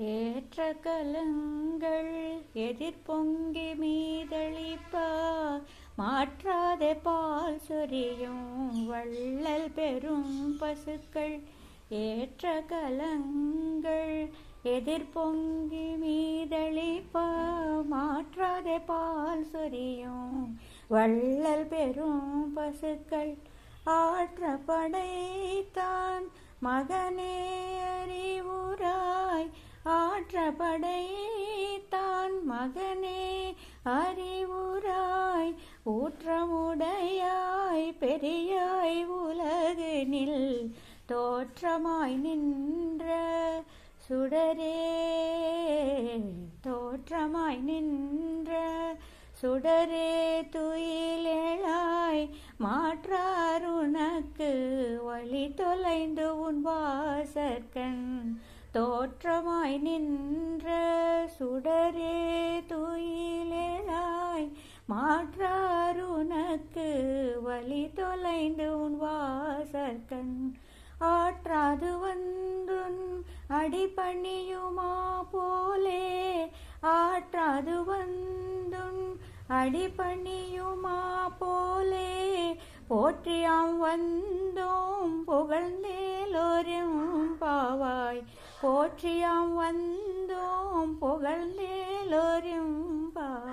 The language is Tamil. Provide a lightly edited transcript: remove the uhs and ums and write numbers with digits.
ஏற்ற கலங்கள் எதிர்பொங்கி மீதளிப்பா மாற்றாத பால் சொரியும் வள்ளல் பெரும் பசுக்கள். ஏற்ற கலங்கள் எதிர்பொங்கி மீதளிப்பா மாற்றாத பால் சொரியும் வள்ளல் பெரும் பசுக்கள். ஆற்ற படைத்தான் மகனே அறிவுராய், ஆற்ற படைத்தான் மகனே அறிவுராய், ஊற்றமுடையாய் பெரியாய் உலகினில் தோற்றமாய் நின்ற சுடரே, தோற்றமாய் நின்ற சுடரே துயிலெழாய் மாற்றார் உனக்கு வழி தொலைந்து உன் வாசற்கண். தோற்றமாய் நின்ற சுடரே துயிலெழாய் மாற்றார் உனக்கு வழி தொலைந்து உன் வாசற்கண். ஆற்றாது வந்துன் அடிபணியுமா போலே, ஆற்றாது வந்துன் அடிபணியுமா போலே, போற்றியாம் வந்தோம் புகழ்ந்தேலோரும் பாவாய், போற்றியாம் வந்தோம் புகழ்ந்தேலோரும் பாவாய்.